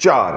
4।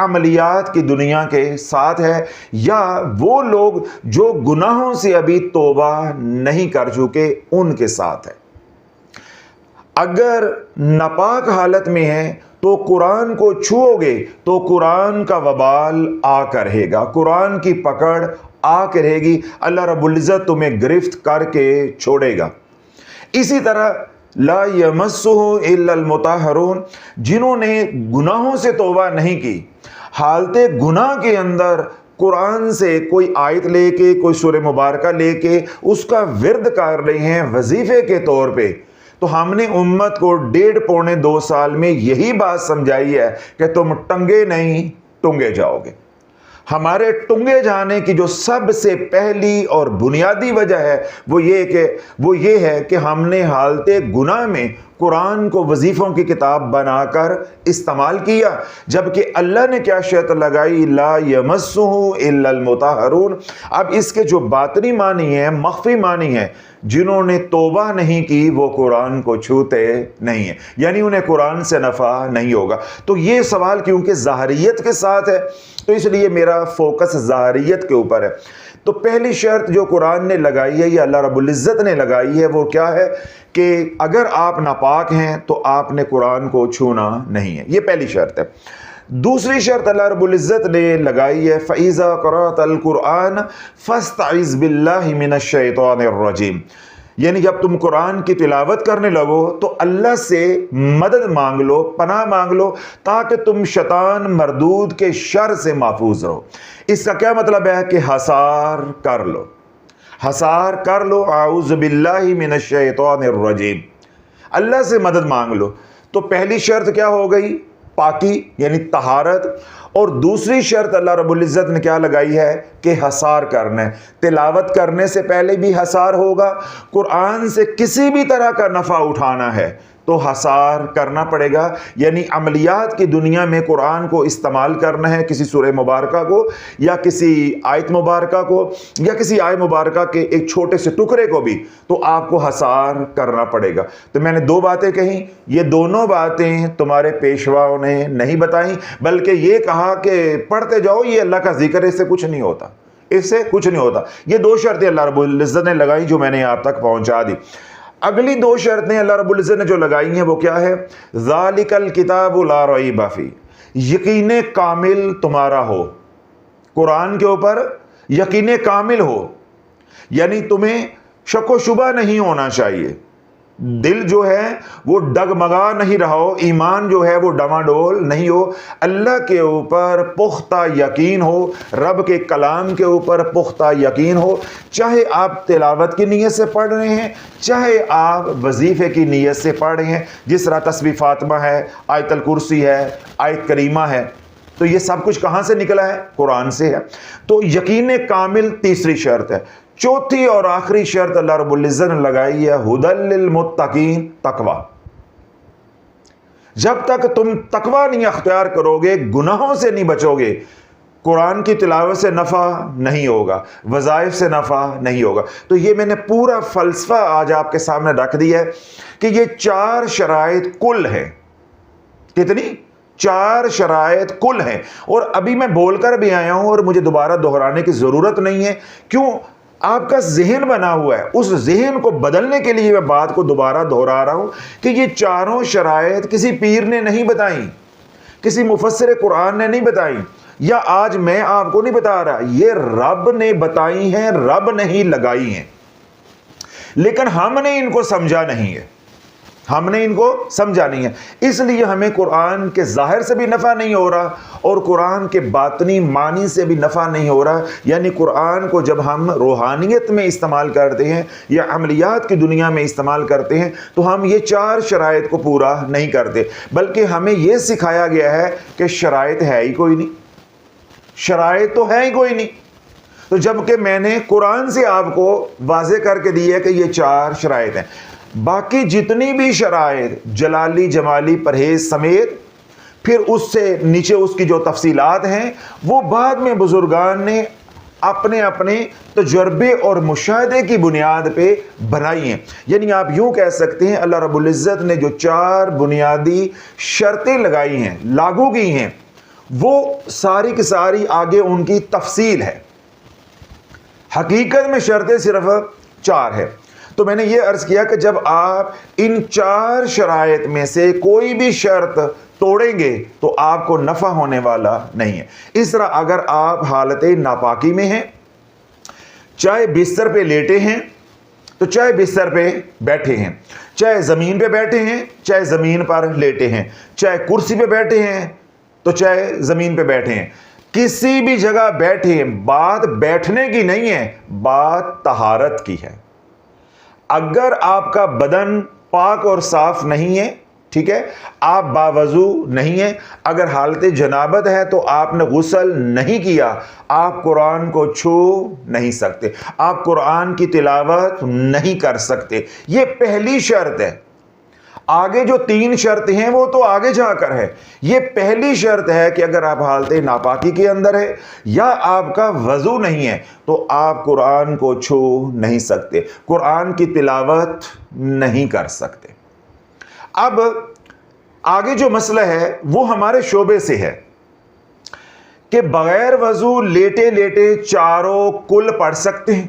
عملیات کی دنیا کے ساتھ ہے، یا وہ لوگ جو گناہوں سے ابھی توبہ نہیں کر چکے ان کے ساتھ ہے۔ اگر ناپاک حالت میں ہے تو قرآن کو چھو گے تو قرآن کا وبال آ کر رہے گا، قرآن کی پکڑ آ کے رہے گی، اللہ رب العزت تمہیں گرفت کر کے چھوڑے گا۔ اسی طرح لا یمسہ الا المطہرون، جنہوں نے گناہوں سے توبہ نہیں کی، حالت گناہ کے اندر قرآن سے کوئی آیت لے کے، کوئی سورہ مبارکہ لے کے اس کا ورد کر رہے ہیں وظیفے کے طور پہ، تو ہم نے امت کو 1.5-2 سال میں یہی بات سمجھائی ہے کہ تم ٹنگے نہیں ٹنگے جاؤ گے۔ ہمارے ٹنگے جانے کی جو سب سے پہلی اور بنیادی وجہ ہے وہ یہ ہے کہ ہم نے حالت گناہ میں قرآن کو وظیفوں کی کتاب بنا کر استعمال کیا، جبکہ اللہ نے کیا شرط لگائی، لا یمسہ الا المطہرون۔ اب اس کے جو باطنی معنی ہیں، مخفی معنی ہیں، جنہوں نے توبہ نہیں کی وہ قرآن کو چھوتے نہیں ہیں، یعنی انہیں قرآن سے نفع نہیں ہوگا۔ تو یہ سوال کیونکہ ظاہریت کے ساتھ ہے تو اس لیے میرا فوکس ظاہریت کے اوپر ہے۔ تو پہلی شرط جو قرآن نے لگائی ہے یا اللہ رب العزت نے لگائی ہے وہ کیا ہے کہ اگر آپ ناپاک ہیں تو آپ نے قرآن کو چھونا نہیں ہے، یہ پہلی شرط ہے۔ دوسری شرط اللہ رب العزت نے لگائی ہے فَإِذَا قَرَأْتَ الْقُرْآنَ فَاسْتَعِذْ بِاللَّهِ مِنَ الشَّيْطَانِ الرَّجِيمِ، یعنی جب تم قرآن کی تلاوت کرنے لگو تو اللہ سے مدد مانگ لو، پناہ مانگ لو، تاکہ تم شیطان مردود کے شر سے محفوظ رہو۔ اس کا کیا مطلب ہے کہ حصار کر لو، حصار کر لو، اعوذ باللہ من الشیطان الرجیم، اللہ سے مدد مانگ لو۔ تو پہلی شرط کیا ہو گئی؟ پاکی یعنی طہارت، اور دوسری شرط اللہ رب العزت نے کیا لگائی ہے کہ حصار کرنا ہے۔ تلاوت کرنے سے پہلے بھی حصار ہوگا، قرآن سے کسی بھی طرح کا نفع اٹھانا ہے تو حصار کرنا پڑے گا، یعنی عملیات کی دنیا میں قرآن کو استعمال کرنا ہے، کسی سورہ مبارکہ کو یا کسی آیت مبارکہ کو یا کسی آیت مبارکہ کے ایک چھوٹے سے ٹکڑے کو بھی، تو آپ کو حصار کرنا پڑے گا۔ تو میں نے 2 باتیں کہیں، یہ دونوں باتیں تمہارے پیشواؤں نے نہیں بتائیں، بلکہ یہ کہا کہ پڑھتے جاؤ، یہ اللہ کا ذکر، اس سے کچھ نہیں ہوتا، اس سے کچھ نہیں ہوتا۔ یہ 2 شرطیں اللہ رب العزت نے لگائی جو میں نے آپ تک پہنچا دی۔ اگلی 2 شرطیں اللہ رب العزت نے جو لگائی ہیں وہ کیا ہے؟ ذالک الکتاب لا ریب فیہ، یقین کامل تمہارا ہو، قرآن کے اوپر یقین کامل ہو، یعنی تمہیں شک و شبہ نہیں ہونا چاہیے، دل جو ہے وہ ڈگمگا نہیں رہا ہو، ایمان جو ہے وہ ڈماڈول نہیں ہو، اللہ کے اوپر پختہ یقین ہو، رب کے کلام کے اوپر پختہ یقین ہو، چاہے آپ تلاوت کی نیت سے پڑھ رہے ہیں، چاہے آپ وظیفے کی نیت سے پڑھ رہے ہیں، جس طرح تسبیح فاطمہ ہے، آیت الکرسی ہے، آیت کریمہ ہے، تو یہ سب کچھ کہاں سے نکلا ہے؟ قرآن سے ہے۔ تو یقین کامل تیسری شرط ہے۔ چوتھی اور آخری شرط اللہ رب العزت نے لگائی ہے ہدی للمتقین، تقوی۔ جب تک تم تقوی نہیں اختیار کرو گے، گناہوں سے نہیں بچو گے، قرآن کی تلاوت سے نفع نہیں ہوگا، وظائف سے نفع نہیں ہوگا۔ تو یہ میں نے پورا فلسفہ آج آپ کے سامنے رکھ دیا ہے کہ یہ 4 شرائط کل ہیں۔ کتنی؟ 4 شرائط کل ہیں، اور ابھی میں بول کر بھی آیا ہوں اور مجھے دوبارہ دہرانے کی ضرورت نہیں ہے۔ کیوں؟ آپ کا ذہن بنا ہوا ہے، اس ذہن کو بدلنے کے لیے میں بات کو دوبارہ دہرا رہا ہوں کہ یہ 4 شرائط کسی پیر نے نہیں بتائیں، کسی مفسر قرآن نے نہیں بتائیں، یا آج میں آپ کو نہیں بتا رہا، یہ رب نے بتائی ہیں، رب نے ہی لگائی ہیں، لیکن ہم نے ان کو سمجھا نہیں ہے، ہم نے ان کو سمجھا نہیں ہے، اس لیے ہمیں قرآن کے ظاہر سے بھی نفع نہیں ہو رہا اور قرآن کے باطنی معنی سے بھی نفع نہیں ہو رہا۔ یعنی قرآن کو جب ہم روحانیت میں استعمال کرتے ہیں یا عملیات کی دنیا میں استعمال کرتے ہیں تو ہم یہ 4 شرائط کو پورا نہیں کرتے، بلکہ ہمیں یہ سکھایا گیا ہے کہ شرائط ہے ہی کوئی نہیں، شرائط تو ہے ہی کوئی نہیں۔ تو جبکہ میں نے قرآن سے آپ کو واضح کر کے دی ہے کہ یہ 4 شرائط ہیں، باقی جتنی بھی شرائط جلالی جمالی پرہیز سمیت پھر اس سے نیچے اس کی جو تفصیلات ہیں وہ بعد میں بزرگان نے اپنے اپنے تجربے اور مشاہدے کی بنیاد پہ بنائی ہیں۔ یعنی آپ یوں کہہ سکتے ہیں اللہ رب العزت نے جو 4 بنیادی شرطیں لگائی ہیں، لاگو کی ہیں، وہ ساری کی ساری آگے ان کی تفصیل ہے. حقیقت میں شرطیں صرف 4 ہے. تو میں نے یہ عرض کیا کہ جب آپ ان 4 شرائط میں سے کوئی بھی شرط توڑیں گے تو آپ کو نفع ہونے والا نہیں ہے. اس طرح اگر آپ حالت ناپاکی میں ہیں، چاہے بستر پہ لیٹے ہیں تو چاہے بستر پہ بیٹھے ہیں، چاہے زمین پہ بیٹھے ہیں چاہے زمین پر لیٹے ہیں، چاہے کرسی پہ بیٹھے ہیں تو چاہے زمین پہ بیٹھے ہیں، کسی بھی جگہ بیٹھے ہیں، بات بیٹھنے کی نہیں ہے، بات طہارت کی ہے. اگر آپ کا بدن پاک اور صاف نہیں ہے، ٹھیک ہے، آپ باوضو نہیں ہیں، اگر حالت جنابت ہے تو آپ نے غسل نہیں کیا، آپ قرآن کو چھو نہیں سکتے، آپ قرآن کی تلاوت نہیں کر سکتے. یہ پہلی شرط ہے. آگے جو 3 شرط ہیں وہ تو آگے جا کر ہے. یہ پہلی شرط ہے کہ اگر آپ حالت ناپاکی کے اندر ہے یا آپ کا وضو نہیں ہے تو آپ قرآن کو چھو نہیں سکتے، قرآن کی تلاوت نہیں کر سکتے. اب آگے جو مسئلہ ہے وہ ہمارے شعبے سے ہے کہ بغیر وضو لیٹے لیٹے چاروں کل پڑھ سکتے ہیں،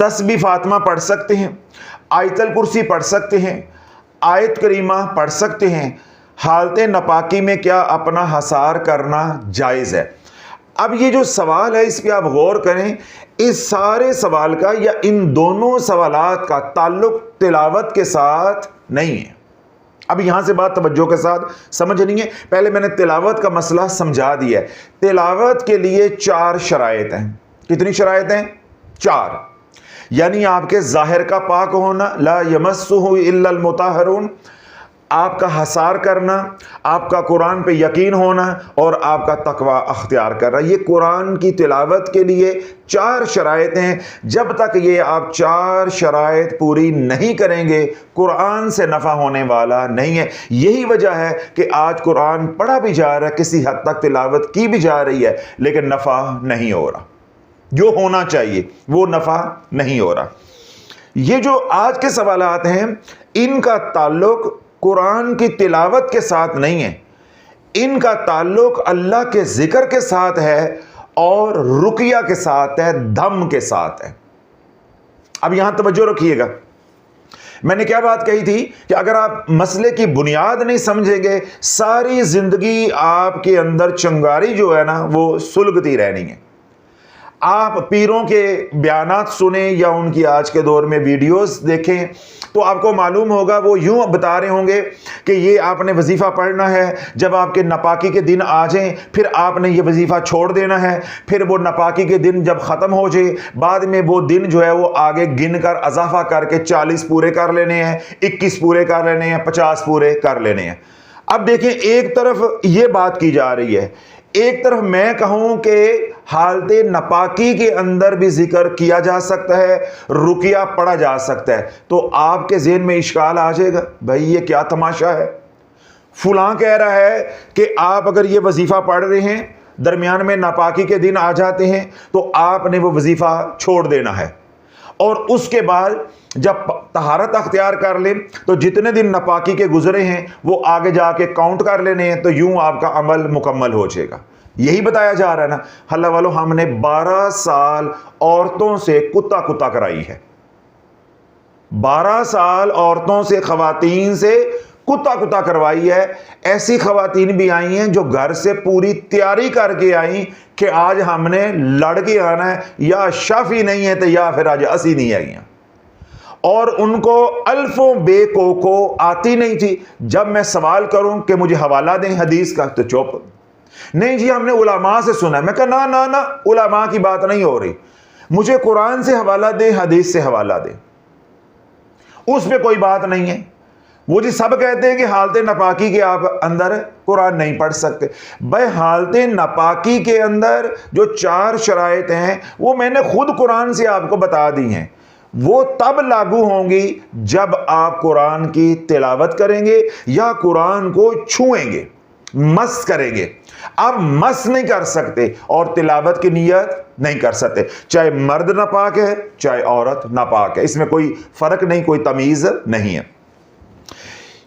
تسبیح فاطمہ پڑھ سکتے ہیں، آیت الکرسی پڑھ سکتے ہیں، آیت کریمہ پڑھ سکتے ہیں. حالت ناپاکی میں کیا اپنا حصار کرنا جائز ہے؟ اب یہ جو سوال ہے اس پہ آپ غور کریں. اس سارے سوال کا یا ان دونوں سوالات کا تعلق تلاوت کے ساتھ نہیں ہے. اب یہاں سے بات توجہ کے ساتھ سمجھنی ہے. پہلے میں نے تلاوت کا مسئلہ سمجھا دیا ہے. تلاوت کے لیے 4 شرائط ہیں. کتنی شرائط ہیں؟ 4. یعنی آپ کے ظاہر کا پاک ہونا، لا یمسہ الا المطہرون، آپ کا حصار کرنا، آپ کا قرآن پہ یقین ہونا اور آپ کا تقوی اختیار کرنا. یہ قرآن کی تلاوت کے لیے 4 شرائط ہیں. جب تک یہ آپ 4 شرائط پوری نہیں کریں گے قرآن سے نفع ہونے والا نہیں ہے. یہی وجہ ہے کہ آج قرآن پڑھا بھی جا رہا ہے، کسی حد تک تلاوت کی بھی جا رہی ہے، لیکن نفع نہیں ہو رہا. جو ہونا چاہیے وہ نفع نہیں ہو رہا. یہ جو آج کے سوالات ہیں ان کا تعلق قرآن کی تلاوت کے ساتھ نہیں ہے، ان کا تعلق اللہ کے ذکر کے ساتھ ہے اور رقیہ کے ساتھ ہے، دم کے ساتھ ہے. اب یہاں توجہ رکھیے گا. میں نے کیا بات کہی تھی کہ اگر آپ مسئلے کی بنیاد نہیں سمجھیں گے ساری زندگی آپ کے اندر چنگاری جو ہے نا وہ سلگتی رہنی ہے. آپ پیروں کے بیانات سنیں یا ان کی آج کے دور میں ویڈیوز دیکھیں تو آپ کو معلوم ہوگا وہ یوں بتا رہے ہوں گے کہ یہ آپ نے وظیفہ پڑھنا ہے، جب آپ کے ناپاکی کے دن آ جائیں پھر آپ نے یہ وظیفہ چھوڑ دینا ہے، پھر وہ ناپاکی کے دن جب ختم ہو جائے بعد میں وہ دن جو ہے وہ آگے گن کر اضافہ کر کے 40 پورے کر لینے ہیں، 21 پورے کر لینے ہیں، 50 پورے کر لینے ہیں. اب دیکھیں ایک طرف یہ بات کی جا رہی ہے، ایک طرف میں کہوں کہ حالت ناپاکی کے اندر بھی ذکر کیا جا سکتا ہے، رقیہ پڑھا جا سکتا ہے، تو آپ کے ذہن میں اشکال آ جائے گا، بھائی یہ کیا تماشا ہے؟ فلاں کہہ رہا ہے کہ آپ اگر یہ وظیفہ پڑھ رہے ہیں درمیان میں ناپاکی کے دن آ جاتے ہیں تو آپ نے وہ وظیفہ چھوڑ دینا ہے، اور اس کے بعد جب طہارت اختیار کر لیں تو جتنے دن ناپاکی کے گزرے ہیں وہ آگے جا کے کاؤنٹ کر لینے ہیں، تو یوں آپ کا عمل مکمل ہو جائے گا. یہی بتایا جا رہا ہے نا. اللہ والو ہم نے 12 سال عورتوں سے کتا کرائی ہے، 12 سال عورتوں سے، خواتین سے کتا کروائی ہے. ایسی خواتین بھی آئی ہیں جو گھر سے پوری تیاری کر کے آئیں کہ آج ہم نے لڑ کے آنا ہے، یا شافی نہیں ہے تو یا پھر آج اسی نہیں آئی ہیں، اور ان کو الفوں بے کو آتی نہیں تھی. جب میں سوال کروں کہ مجھے حوالہ دیں حدیث کا تو چپ، نہیں جی ہم نے علماء سے سنا. میں کہا نا علماء کی بات نہیں ہو رہی، مجھے قرآن سے حوالہ دیں، حدیث سے حوالہ دیں، اس پہ کوئی بات نہیں ہے. وہ جی سب کہتے ہیں کہ حالت ناپاکی کے آپ اندر قرآن نہیں پڑھ سکتے. بھائی حالت ناپاکی کے اندر جو 4 شرائط ہیں وہ میں نے خود قرآن سے آپ کو بتا دی ہیں، وہ تب لاگو ہوں گی جب آپ قرآن کی تلاوت کریں گے یا قرآن کو چھوئیں گے، مس کریں گے. آپ مس نہیں کر سکتے اور تلاوت کی نیت نہیں کر سکتے، چاہے مرد ناپاک ہے چاہے عورت ناپاک ہے، اس میں کوئی فرق نہیں، کوئی تمیز نہیں ہے.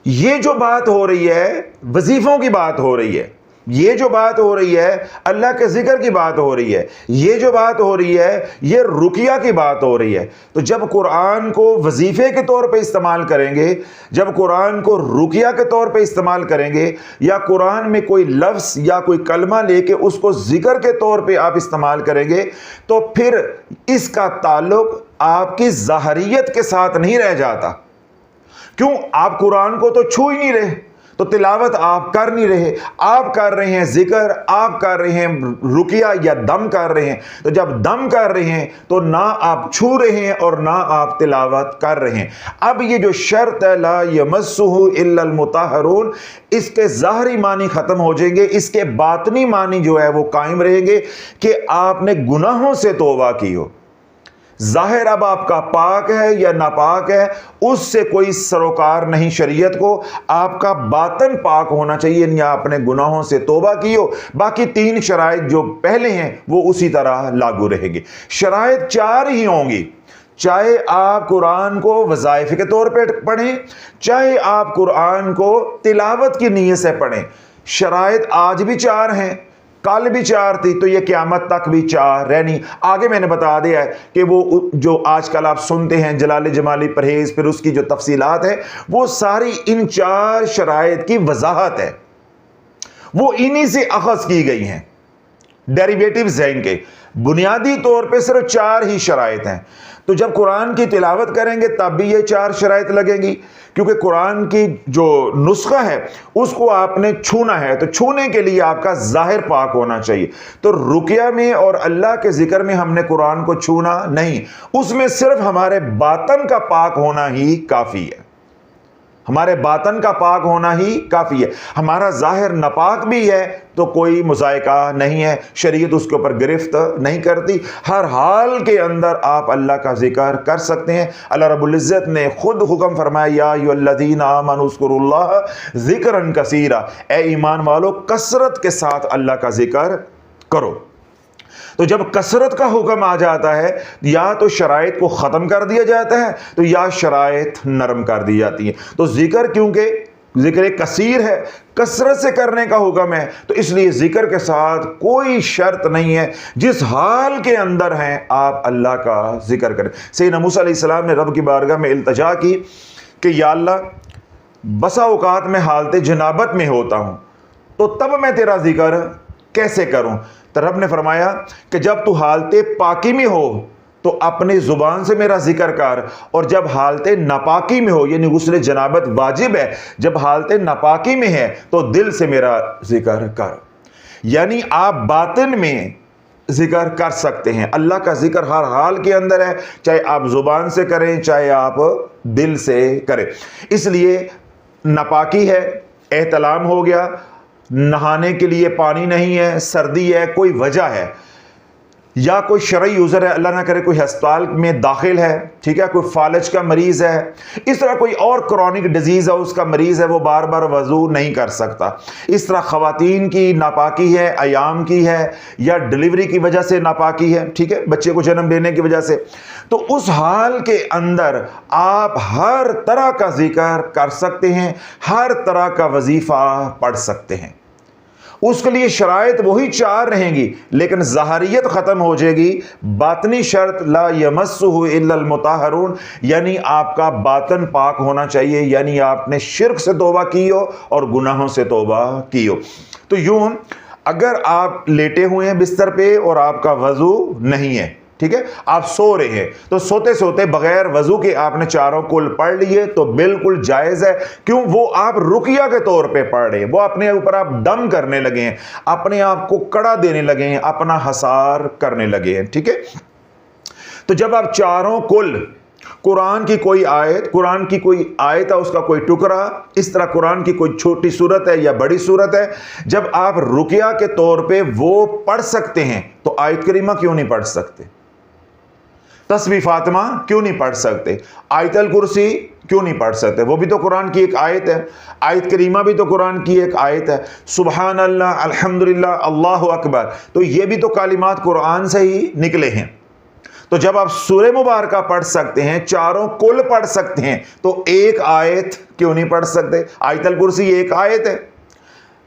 یہ جو بات ہو رہی ہے وظیفوں کی بات ہو رہی ہے. یہ جو بات ہو رہی ہے اللہ کے ذکر کی بات ہو رہی ہے، یہ جو بات ہو رہی ہے یہ رقیہ کی بات ہو رہی ہے۔ تو جب قرآن کو وظیفے کے طور پہ استعمال کریں گے، جب قرآن کو رقیہ کے طور پہ استعمال کریں گے، یا قرآن میں کوئی لفظ یا کوئی کلمہ لے کے اس کو ذکر کے طور پہ آپ استعمال کریں گے، تو پھر اس کا تعلق آپ کی ظاہریت کے ساتھ نہیں رہ جاتا۔ کیوں؟ آپ قرآن کو تو چھو ہی نہیں رہے، تو تلاوت آپ کر نہیں رہے، آپ کر رہے ہیں ذکر، آپ کر رہے ہیں رقیہ یا دم کر رہے ہیں۔ تو جب دم کر رہے ہیں تو نہ آپ چھو رہے ہیں اور نہ آپ تلاوت کر رہے ہیں۔ اب یہ جو شرط ہے لا یمسہ الا المطہرون، اس کے ظاہری معنی ختم ہو جائیں گے، اس کے باطنی معنی جو ہے وہ قائم رہیں گے کہ آپ نے گناہوں سے توبہ کی ہو۔ ظاہر اب آپ کا پاک ہے یا ناپاک ہے، اس سے کوئی سروکار نہیں شریعت کو، آپ کا باطن پاک ہونا چاہیے، یعنی آپ نے گناہوں سے توبہ کی ہو۔ باقی 3 شرائط جو پہلے ہیں وہ اسی طرح لاگو رہے گی۔ شرائط 4 ہی ہوں گی، چاہے آپ قرآن کو وظائف کے طور پہ پڑھیں، چاہے آپ قرآن کو تلاوت کی نیت سے پڑھیں۔ شرائط آج بھی 4 ہیں، کل بھی 4 تھی، تو یہ قیامت تک بھی 4 رہنی۔ آگے میں نے بتا دیا ہے کہ وہ جو آج کل آپ سنتے ہیں جلال جمالی پرہیز، پھر اس کی جو تفصیلات ہے، وہ ساری ان 4 شرائط کی وضاحت ہے، وہ انہی سے اخذ کی گئی ہیں، ڈیریویٹیوز ہیں ان کے۔ بنیادی طور پہ صرف 4 ہی شرائط ہیں۔ تو جب قرآن کی تلاوت کریں گے تب بھی یہ 4 شرائط لگیں گی، کیونکہ قرآن کی جو نسخہ ہے اس کو آپ نے چھونا ہے، تو چھونے کے لیے آپ کا ظاہر پاک ہونا چاہیے۔ تو رقیہ میں اور اللہ کے ذکر میں ہم نے قرآن کو چھونا نہیں، اس میں صرف ہمارے باطن کا پاک ہونا ہی کافی ہے، ہمارے باطن کا پاک ہونا ہی کافی ہے۔ ہمارا ظاہر ناپاک بھی ہے تو کوئی مذائقہ نہیں ہے، شریعت اس کے اوپر گرفت نہیں کرتی۔ ہر حال کے اندر آپ اللہ کا ذکر کر سکتے ہیں۔ اللہ رب العزت نے خود حکم فرمایا یا ایھا الذین آمنوا اذکروا اللہ ذکرا کثیرا، اے ایمان والو کثرت کے ساتھ اللہ کا ذکر کرو۔ تو جب کثرت کا حکم آ جاتا ہے، یا تو شرائط کو ختم کر دیا جاتا ہے تو یا شرائط نرم کر دی جاتی ہیں۔ تو ذکر کیونکہ ذکر کثیر ہے، کثرت سے کرنے کا حکم ہے، تو اس لیے ذکر کے ساتھ کوئی شرط نہیں ہے، جس حال کے اندر ہیں آپ اللہ کا ذکر کریں۔ سیدنا موسیٰ علیہ السلام نے رب کی بارگاہ میں التجا کی کہ یا اللہ بسا اوقات میں حالت جنابت میں ہوتا ہوں، تو تب میں تیرا ذکر کیسے کروں؟ تو رب نے فرمایا کہ جب تو حالت پاکی میں ہو تو اپنی زبان سے میرا ذکر کر، اور جب حالت ناپاکی میں ہو، یعنی غسل جنابت واجب ہے، جب حالت ناپاکی میں ہے تو دل سے میرا ذکر کر۔ یعنی آپ باطن میں ذکر کر سکتے ہیں، اللہ کا ذکر ہر حال کے اندر ہے، چاہے آپ زبان سے کریں چاہے آپ دل سے کریں۔ اس لیے ناپاکی ہے، احتلام ہو گیا، نہانے کے لیے پانی نہیں ہے، سردی ہے، کوئی وجہ ہے، یا کوئی شرعی عذر ہے، اللہ نہ کرے کوئی ہسپتال میں داخل ہے، ٹھیک ہے، کوئی فالج کا مریض ہے، اس طرح کوئی اور کرونک ڈیزیز ہے، اس کا مریض ہے، وہ بار بار وضو نہیں کر سکتا۔ اس طرح خواتین کی ناپاکی ہے، ایام کی ہے، یا ڈیلیوری کی وجہ سے ناپاکی ہے، ٹھیک ہے، بچے کو جنم دینے کی وجہ سے، تو اس حال کے اندر آپ ہر طرح کا ذکر کر سکتے ہیں، ہر طرح کا وظیفہ پڑھ سکتے ہیں۔ اس کے لیے شرائط وہی 4 رہیں گی، لیکن ظاہریت ختم ہو جائے گی۔ باطنی شرط لا یمسہ الا المطہرون، یعنی آپ کا باطن پاک ہونا چاہیے، یعنی آپ نے شرک سے توبہ کی ہو اور گناہوں سے توبہ کی ہو۔ تو یوں اگر آپ لیٹے ہوئے ہیں بستر پہ اور آپ کا وضو نہیں ہے، ٹھیک ہے، آپ سو رہے ہیں، تو سوتے سوتے بغیر وضو کے آپ نے 4 کل پڑھ لیے تو بالکل جائز ہے۔ کیوں؟ وہ آپ رقیہ کے طور پہ پڑھ رہے ہیں، وہ اپنے اوپر آپ دم کرنے لگے ہیں، اپنے آپ کو کڑا دینے لگے ہیں، اپنا حصار کرنے لگے ہیں، ٹھیک ہے۔ تو جب آپ 4 کل قرآن کی کوئی آیت ہے، اس کا کوئی ٹکڑا، اس طرح قرآن کی کوئی چھوٹی سورت ہے یا بڑی سورت ہے، جب آپ رقیہ کے طور پہ وہ پڑھ سکتے ہیں تو آیت کریمہ کیوں نہیں پڑھ سکتے؟ تسبیح فاطمہ کیوں نہیں پڑھ سکتے؟ آیت الکرسی کیوں نہیں پڑھ سکتے؟ وہ بھی تو قرآن کی ایک آیت ہے، آیت کریمہ بھی تو قرآن کی ایک آیت ہے، سبحان اللہ، الحمدللہ، اللہ اکبر، تو یہ بھی تو کلمات قرآن سے ہی نکلے ہیں۔ تو جب آپ سورہ مبارکہ پڑھ سکتے ہیں، 4 کل پڑھ سکتے ہیں، تو ایک آیت کیوں نہیں پڑھ سکتے؟ آیت الکرسی ایک آیت ہے،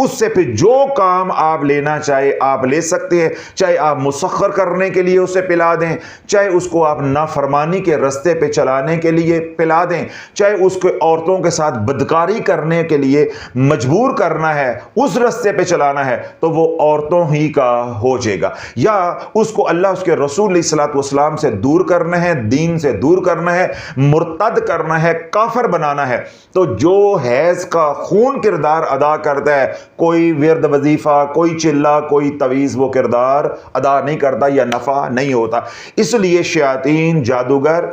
اس سے پھر جو کام آپ لینا چاہے آپ لے سکتے ہیں، چاہے آپ مسخر کرنے کے لیے اسے پلا دیں، چاہے اس کو آپ نافرمانی کے رستے پہ چلانے کے لیے پلا دیں، چاہے اس کو عورتوں کے ساتھ بدکاری کرنے کے لیے مجبور کرنا ہے، اس رستے پہ چلانا ہے، تو وہ عورتوں ہی کا ہو جائے گا، یا اس کو اللہ اس کے رسول علیہ الصلوۃ والسلام سے دور کرنا ہے، دین سے دور کرنا ہے، مرتد کرنا ہے، کافر بنانا ہے۔ تو جو حیض کا خون کردار ادا کرتا ہے، کوئی ورد وظیفہ، کوئی چلہ، کوئی تعویذ وہ کردار ادا نہیں کرتا یا نفع نہیں ہوتا۔ اس لیے شیاطین، جادوگر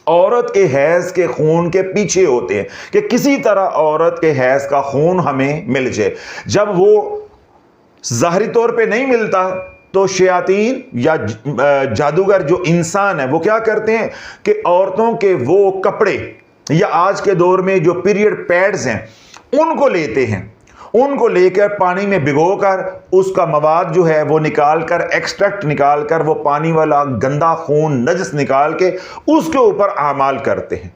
عورت کے حیض کے خون کے پیچھے ہوتے ہیں کہ کسی طرح عورت کے حیض کا خون ہمیں مل جائے۔ جب وہ ظاہری طور پہ نہیں ملتا تو شیاطین یا جادوگر جو انسان ہے وہ کیا کرتے ہیں کہ عورتوں کے وہ کپڑے یا آج کے دور میں جو پیریڈ پیڈز ہیں ان کو لیتے ہیں، ان کو لے کر پانی میں بھگو کر اس کا مواد جو ہے وہ نکال کر، ایکسٹریکٹ نکال کر، وہ پانی والا گندا خون نجس نکال کے اس کے اوپر اعمال کرتے ہیں۔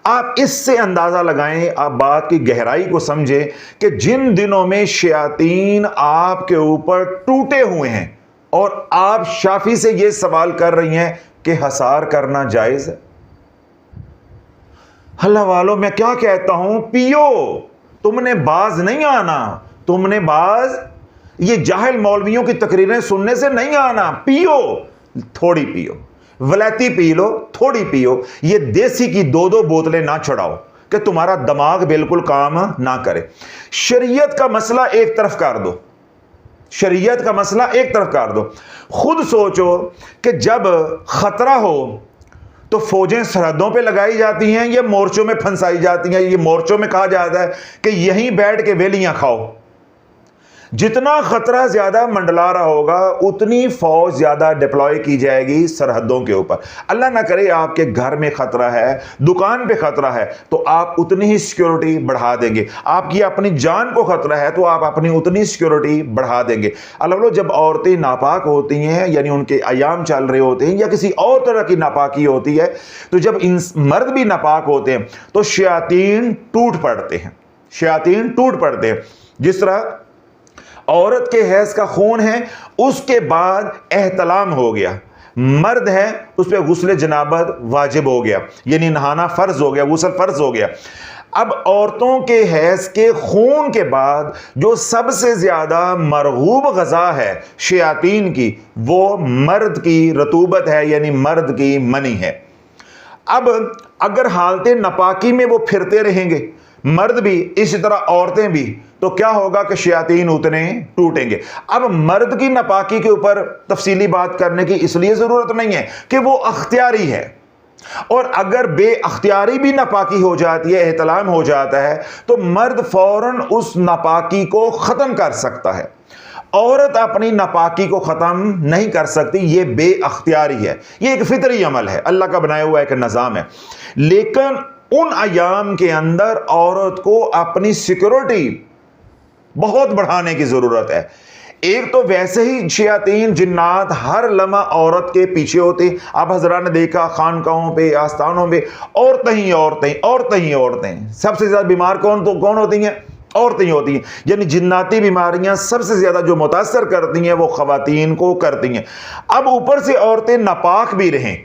آپ اس سے اندازہ لگائیں، آپ بات کی گہرائی کو سمجھیں کہ جن دنوں میں شیاطین آپ کے اوپر ٹوٹے ہوئے ہیں اور آپ شافی سے یہ سوال کر رہی ہیں کہ حصار کرنا جائز ہے۔ اللہ والوں، میں کیا کہتا ہوں، پیو، تم نے باز نہیں آنا، تم نے باز یہ جاہل مولویوں کی تقریریں سننے سے نہیں آنا، پیو، تھوڑی پیو، ولیتی پی لو، تھوڑی پیو، یہ دیسی کی 2 بوتلیں نہ چڑھاؤ کہ تمہارا دماغ بالکل کام نہ کرے۔ شریعت کا مسئلہ ایک طرف کر دو، شریعت کا مسئلہ ایک طرف کر دو۔ خود سوچو کہ جب خطرہ ہو تو فوجیں سرحدوں پہ لگائی جاتی ہیں، یہ مورچوں میں پھنسائی جاتی ہیں، یہ مورچوں میں کہا جاتا ہے کہ یہیں بیٹھ کے ویلیاں کھاؤ۔ جتنا خطرہ زیادہ منڈلا رہا ہوگا اتنی فوج زیادہ ڈپلوائے کی جائے گی سرحدوں کے اوپر۔ اللہ نہ کرے آپ کے گھر میں خطرہ ہے، دکان پہ خطرہ ہے، تو آپ اتنی ہی سیکیورٹی بڑھا دیں گے۔ آپ کی اپنی جان کو خطرہ ہے تو آپ اپنی اتنی سیکیورٹی بڑھا دیں گے۔ اللہ، جب عورتیں ناپاک ہوتی ہیں، یعنی ان کے ایام چل رہے ہوتے ہیں یا کسی اور طرح کی ناپاکی ہوتی ہے، تو جب مرد بھی ناپاک ہوتے ہیں تو شیاطین ٹوٹ پڑتے ہیں، شیاطین ٹوٹ پڑتے ہیں۔ جس طرح عورت کے حیض کا خون ہے، اس کے بعد احتلام ہو گیا، مرد ہے اس پہ غسل جنابت واجب ہو گیا، یعنی نہانا فرض ہو گیا، غسل فرض ہو گیا۔ اب عورتوں کے حیض کے خون کے بعد جو سب سے زیادہ مرغوب غذا ہے شیاطین کی، وہ مرد کی رطوبت ہے، یعنی مرد کی منی ہے۔ اب اگر حالت ناپاکی میں وہ پھرتے رہیں گے، مرد بھی اسی طرح عورتیں بھی، تو کیا ہوگا کہ شیاطین اتنے ٹوٹیں گے۔ اب مرد کی ناپاکی کے اوپر تفصیلی بات کرنے کی اس لیے ضرورت نہیں ہے کہ وہ اختیاری ہے، اور اگر بے اختیاری بھی ناپاکی ہو جاتی ہے، احتلام ہو جاتا ہے، تو مرد فوراً اس ناپاکی کو ختم کر سکتا ہے۔ عورت اپنی ناپاکی کو ختم نہیں کر سکتی، یہ بے اختیاری ہے، یہ ایک فطری عمل ہے، اللہ کا بنایا ہوا ایک نظام ہے۔ لیکن ان ایام کے اندر عورت کو اپنی سیکیورٹی بہت بڑھانے کی ضرورت ہے۔ ایک تو ویسے ہی شیاطین، جنات ہر لمحہ عورت کے پیچھے ہوتے ہیں۔ آپ حضرات نے دیکھا خانقاہوں پہ، آستانوں پہ عورتیں ہی عورتیں، عورتیں ہی عورتیں۔ سب سے زیادہ بیمار کون ہوتی ہیں؟ عورتیں ہی ہوتی ہیں، یعنی جناتی بیماریاں سب سے زیادہ جو متاثر کرتی ہیں وہ خواتین کو کرتی ہیں۔ اب اوپر سے عورتیں ناپاک بھی رہیں،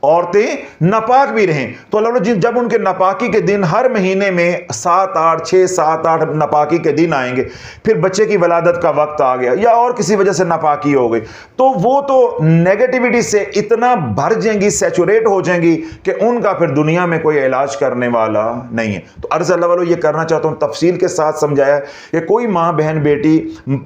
عورتیں ناپاک بھی رہیں، تو اللہ جب ان کے ناپاکی کے دن ہر مہینے میں 6-8 ناپاکی کے دن آئیں گے، پھر بچے کی ولادت کا وقت آ گیا یا اور کسی وجہ سے ناپاکی ہو گئی، تو وہ تو نیگیٹیوٹی سے اتنا بھر جائیں گی، سیچوریٹ ہو جائیں گی کہ ان کا پھر دنیا میں کوئی علاج کرنے والا نہیں ہے۔ تو عرض اللہ والوں یہ کرنا چاہتا ہوں، تفصیل کے ساتھ سمجھایا کہ کوئی ماں بہن بیٹی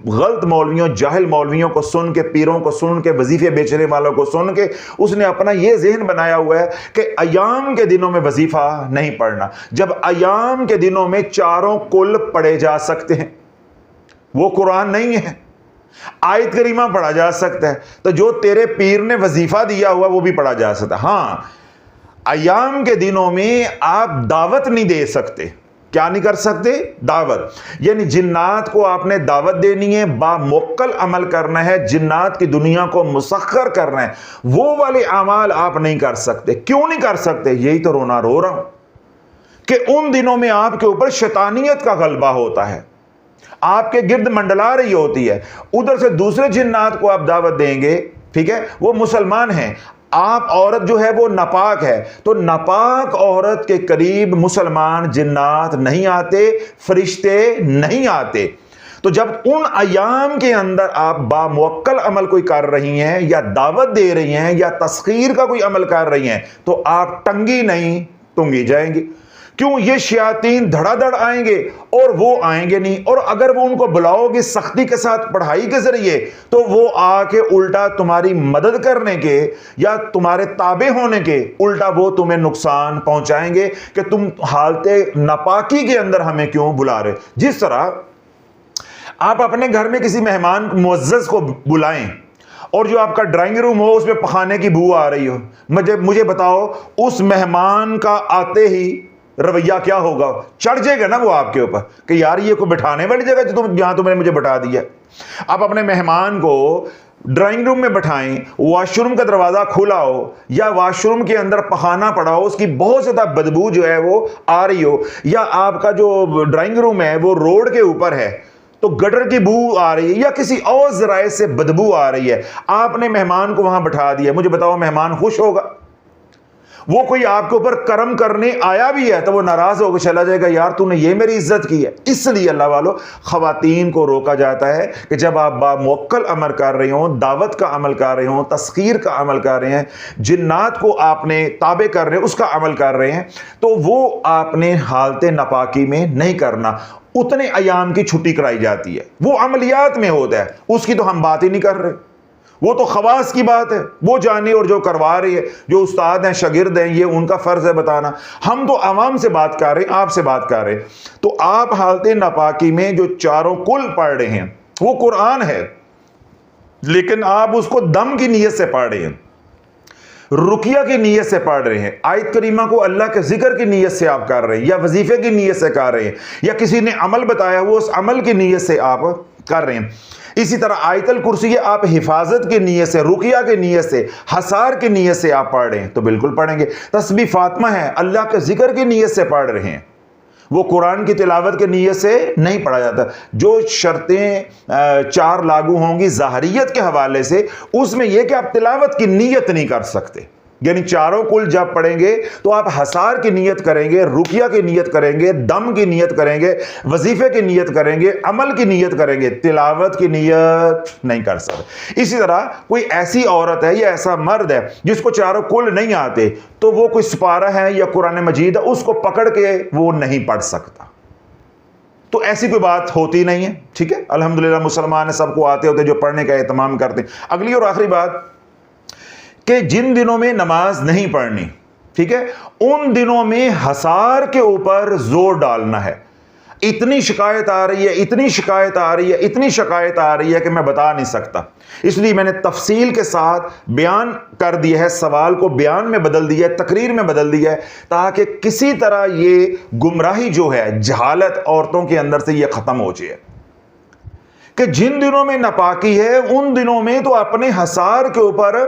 غلط مولویوں، جاہل مولویوں کو سن کے، پیروں کو سن کے، وظیفے بیچنے والوں کو سن کے اس نے اپنا یہ ذہن بنایا ہوا ہے کہ ایام کے دنوں میں وظیفہ نہیں پڑھنا، جب ایام کے دنوں میں چاروں کل پڑھے جا سکتے ہیں۔ وہ قرآن نہیں ہے، آیت کریمہ پڑھا جا سکتا ہے، تو جو تیرے پیر نے وظیفہ دیا ہوا وہ بھی پڑھا جا سکتا ہے۔ ہاں، ایام کے دنوں میں آپ دعوت نہیں دے سکتے۔ کیا نہیں کر سکتے؟ دعوت، یعنی جنات کو آپ نے دعوت دینی ہے، باموکل عمل کرنا ہے، جنات کی دنیا کو مسخر کرنا ہے، وہ والے اعمال آپ نہیں کر سکتے۔ کیوں نہیں کر سکتے؟ یہی تو رونا رو رہا ہوں کہ ان دنوں میں آپ کے اوپر شیطانیت کا غلبہ ہوتا ہے، آپ کے گرد منڈلا رہی ہوتی ہے، ادھر سے دوسرے جنات کو آپ دعوت دیں گے، ٹھیک ہے، وہ مسلمان ہیں، آپ عورت جو ہے وہ ناپاک ہے، تو ناپاک عورت کے قریب مسلمان جنات نہیں آتے، فرشتے نہیں آتے۔ تو جب ان ایام کے اندر آپ باموکل عمل کوئی کر رہی ہیں یا دعوت دے رہی ہیں یا تسخیر کا کوئی عمل کر رہی ہیں تو آپ ٹنگی نہیں ٹنگی جائیں گی۔ کیوں؟ یہ شیاطین دھڑا دھڑ آئیں گے اور وہ آئیں گے نہیں، اور اگر وہ ان کو بلاؤ گے سختی کے ساتھ پڑھائی کے ذریعے تو وہ آ کے الٹا تمہاری مدد کرنے کے یا تمہارے تابع ہونے کے الٹا وہ تمہیں نقصان پہنچائیں گے کہ تم حالت ناپاکی کے اندر ہمیں کیوں بلا رہے۔ جس طرح آپ اپنے گھر میں کسی مہمان معزز کو بلائیں اور جو آپ کا ڈرائنگ روم ہو اس میں پخانے کی بو آ رہی ہو، مجھے بتاؤ اس مہمان کا آتے ہی رویہ کیا ہوگا؟ چڑھ جائے گا نا وہ آپ کے اوپر کہ یار یہ کوئی بٹھانے والی جگہ جہاں تم نے مجھے بٹھا دیا۔ آپ اپنے مہمان کو ڈرائنگ روم میں بٹھائیں، واش روم کا دروازہ کھلا ہو یا واش روم کے اندر پخانا پڑا ہو، اس کی بہت زیادہ بدبو جو ہے وہ آ رہی ہو، یا آپ کا جو ڈرائنگ روم ہے وہ روڈ کے اوپر ہے تو گٹر کی بو آ رہی ہے یا کسی اور ذرائع سے بدبو آ رہی ہے، آپ نے مہمان کو وہاں بٹھا دیا، مجھے بتاؤ مہمان خوش ہوگا؟ وہ کوئی آپ کے اوپر کرم کرنے آیا بھی ہے تو وہ ناراض ہو کے چلا جائے گا، یار تو نے یہ میری عزت کی ہے۔ اس لیے اللہ والو خواتین کو روکا جاتا ہے کہ جب آپ باموکل عمل کر رہے ہوں، دعوت کا عمل کر رہے ہوں، تسخیر کا عمل کر رہے ہیں، جنات کو آپ نے تابع کر رہے ہیں، اس کا عمل کر رہے ہیں، تو وہ آپ نے حالت ناپاکی میں نہیں کرنا۔ اتنے ایام کی چھٹی کرائی جاتی ہے، وہ عملیات میں ہوتا ہے، اس کی تو ہم بات ہی نہیں کر رہے، وہ تو خواص کی بات ہے، وہ جانے اور جو کروا رہی ہے، جو استاد ہیں شاگرد ہیں یہ ان کا فرض ہے بتانا، ہم تو عوام سے بات کر رہے ہیں، آپ سے بات کر رہے ہیں۔ تو آپ حالت ناپاکی میں جو چاروں کل پڑھ رہے ہیں وہ قرآن ہے، لیکن آپ اس کو دم کی نیت سے پڑھ رہے ہیں، رقیہ کی نیت سے پڑھ رہے ہیں، آیت کریمہ کو اللہ کے ذکر کی نیت سے آپ کر رہے ہیں یا وظیفے کی نیت سے کر رہے ہیں یا کسی نے عمل بتایا وہ اس عمل کی نیت سے آپ کر رہے ہیں۔ اسی طرح آیت الکرسی آپ حفاظت کی نیت سے، رقیہ کی نیت سے، حصار کی نیت سے آپ پڑھ رہے ہیں تو بالکل پڑھیں گے۔ تسبیح فاطمہ ہے، اللہ کے ذکر کی نیت سے پڑھ رہے ہیں، وہ قرآن کی تلاوت کی نیت سے نہیں پڑھا جاتا۔ جو شرطیں چار لاگو ہوں گی ظاہریت کے حوالے سے، اس میں یہ کہ آپ تلاوت کی نیت نہیں کر سکتے، یعنی چاروں کل جب پڑھیں گے تو آپ حصار کی نیت کریں گے، رقیہ کی نیت کریں گے، دم کی نیت کریں گے، وظیفے کی نیت کریں گے، عمل کی نیت کریں گے، تلاوت کی نیت نہیں کر سکتے۔ اسی طرح کوئی ایسی عورت ہے یا ایسا مرد ہے جس کو چاروں کل نہیں آتے تو وہ کوئی سپارہ ہے یا قرآن مجید ہے اس کو پکڑ کے وہ نہیں پڑھ سکتا، تو ایسی کوئی بات ہوتی نہیں ہے، ٹھیک ہے۔ الحمدللہ مسلمان سب کو آتے ہوتے جو پڑھنے کا اہتمام کرتے ہیں۔ اگلی اور آخری بات کہ جن دنوں میں نماز نہیں پڑھنی، ٹھیک ہے، ان دنوں میں حصار کے اوپر زور ڈالنا ہے۔ اتنی شکایت آ رہی ہے، اتنی شکایت آ رہی ہے، اتنی شکایت آ رہی ہے کہ میں بتا نہیں سکتا، اس لیے میں نے تفصیل کے ساتھ بیان کر دیا ہے، سوال کو بیان میں بدل دیا ہے، تقریر میں بدل دیا ہے، تاکہ کسی طرح یہ گمراہی جو ہے، جہالت عورتوں کے اندر سے یہ ختم ہو جائے کہ جن دنوں میں ناپاکی ہے ان دنوں میں تو اپنے حصار کے اوپر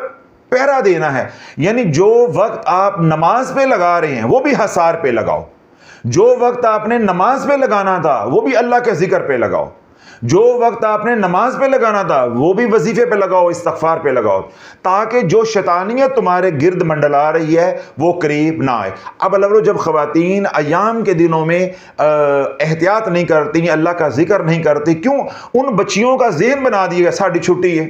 پہرا دینا ہے، یعنی جو وقت آپ نماز پہ لگا رہے ہیں وہ بھی حصار پہ لگاؤ، جو وقت آپ نے نماز پہ لگانا تھا وہ بھی اللہ کے ذکر پہ لگاؤ، جو وقت آپ نے نماز پہ لگانا تھا وہ بھی وظیفے پہ لگاؤ، استغفار پہ لگاؤ، تاکہ جو شیطانیت تمہارے گرد منڈلا رہی ہے وہ قریب نہ آئے۔ اب اللہ جب خواتین ایام کے دنوں میں احتیاط نہیں کرتی، اللہ کا ذکر نہیں کرتی، کیوں؟ ان بچیوں کا ذہن بنا دیا ساڑی چھٹی ہے،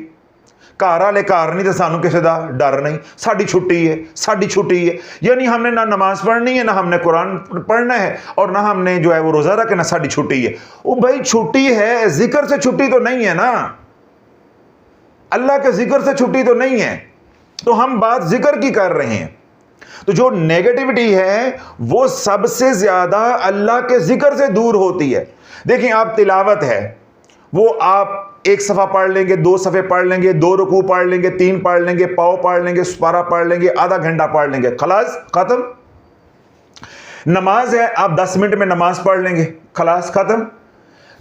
گھر والے گھر نہیں تو سانو کسی دا ڈر نہیں، ساڑی چھٹی ہے، ساڑی چھٹی ہے، یعنی ہم نے نہ نماز پڑھنی ہے، نہ ہم نے قرآن پڑھنا ہے، اور نہ ہم نے جو ہے وہ روزہ رکھنا، ساڑی چھٹی ہے۔ وہ بھائی چھٹی ہے، ذکر سے چھٹی تو نہیں ہے نا، اللہ کے ذکر سے چھٹی تو نہیں ہے، تو ہم بات ذکر کی کر رہے ہیں۔ تو جو نیگیٹیوٹی ہے وہ سب سے زیادہ اللہ کے ذکر سے دور ہوتی ہے۔ دیکھیں آپ تلاوت ہے، وہ آپ ایک صفحہ پڑھ لیں گے، 2 صفحے پڑھ لیں گے، 2 رکوع پڑھ لیں گے، 3 پڑھ لیں گے، پاؤ پڑھ لیں گے، سپارہ پڑھ لیں گے، آدھا گھنٹہ پڑھ لیں گے، خلاص ختم۔ نماز ہے، آپ 10 منٹ میں نماز پڑھ لیں گے، خلاص ختم۔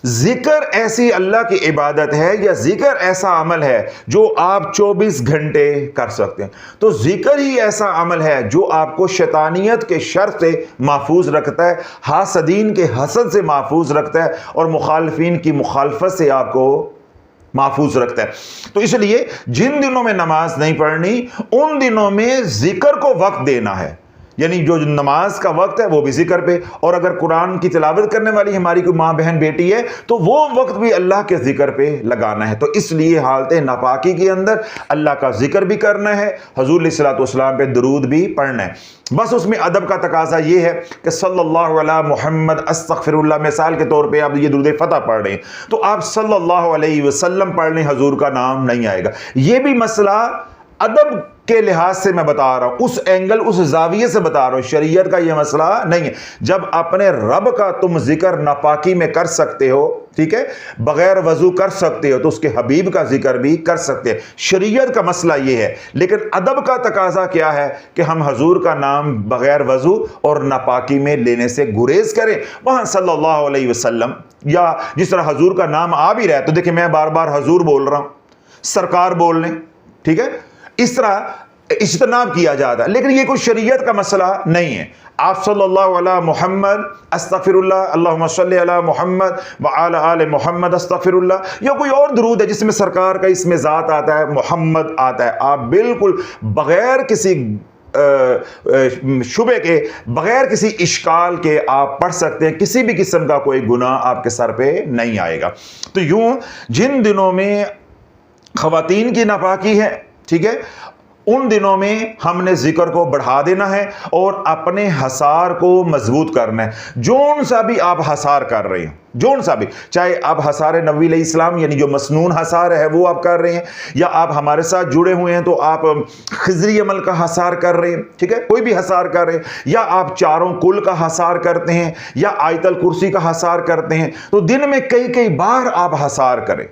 ذکر ایسی اللہ کی عبادت ہے یا ذکر ایسا عمل ہے جو آپ 24 گھنٹے کر سکتے ہیں. تو ذکر ہی ایسا عمل ہے جو آپ کو شیطانیت کے شر سے محفوظ رکھتا ہے, حاسدین کے حسد سے محفوظ رکھتا ہے, اور مخالفین کی مخالفت سے آپ کو محفوظ رکھتا ہے. تو اس لیے جن دنوں میں نماز نہیں پڑھنی ان دنوں میں ذکر کو وقت دینا ہے, یعنی جو نماز کا وقت ہے وہ بھی ذکر پہ, اور اگر قرآن کی تلاوت کرنے والی ہماری کوئی ماں بہن بیٹی ہے تو وہ وقت بھی اللہ کے ذکر پہ لگانا ہے. تو اس لیے حالت ناپاکی کے اندر اللہ کا ذکر بھی کرنا ہے, حضور علیہ الصلوۃ والسلام پہ درود بھی پڑھنا ہے. بس اس میں ادب کا تقاضا یہ ہے کہ صلی اللہ علیہ محمد استغفر اللہ, مثال کے طور پہ آپ یہ درود فتح پڑھ رہے ہیں تو آپ صلی اللہ علیہ وسلم پڑھ لیں, حضور کا نام نہیں آئے گا. یہ بھی مسئلہ ادب کے لحاظ سے میں بتا رہا ہوں, اس اینگل اس زاویے سے بتا رہا ہوں, شریعت کا یہ مسئلہ نہیں ہے. جب اپنے رب کا تم ذکر ناپاکی میں کر سکتے ہو, ٹھیک ہے, بغیر وضو کر سکتے ہو, تو اس کے حبیب کا ذکر بھی کر سکتے ہیں. شریعت کا مسئلہ یہ ہے, لیکن ادب کا تقاضا کیا ہے کہ ہم حضور کا نام بغیر وضو اور ناپاکی میں لینے سے گریز کریں. وہاں صلی اللہ علیہ وسلم یا جس طرح حضور کا نام آ بھی رہا ہے, تو دیکھیں میں بار بار حضور بول رہا ہوں, سرکار بول لیں, ٹھیک ہے, اس طرح اجتناب کیا جاتا ہے, لیکن یہ کوئی شریعت کا مسئلہ نہیں ہے. آپ صلی اللہ علیہ محمد استغفر اللہ, اللہم صلی علی محمد وعلی آل محمد استغفر اللہ, یا کوئی اور درود ہے جس میں سرکار کا اسم ذات آتا ہے, محمد آتا ہے, آپ بالکل بغیر کسی شبے کے, بغیر کسی اشکال کے آپ پڑھ سکتے ہیں. کسی بھی قسم کا کوئی گناہ آپ کے سر پہ نہیں آئے گا. تو یوں جن دنوں میں خواتین کی ناپاکی ہے, ٹھیک ہے, ان دنوں میں ہم نے ذکر کو بڑھا دینا ہے اور اپنے حصار کو مضبوط کرنا ہے. جون سا بھی آپ حصار کر رہے ہیں, جون سا بھی, چاہے آپ حصار نبی علیہ السلام یعنی جو مسنون حصار ہے وہ آپ کر رہے ہیں, یا آپ ہمارے ساتھ جڑے ہوئے ہیں تو آپ خضری عمل کا حصار کر رہے ہیں, ٹھیک ہے, کوئی بھی حصار کر رہے ہیں, یا آپ چاروں کل کا حصار کرتے ہیں, یا آیت الکرسی کا حصار کرتے ہیں, تو دن میں کئی بار آپ حصار کریں.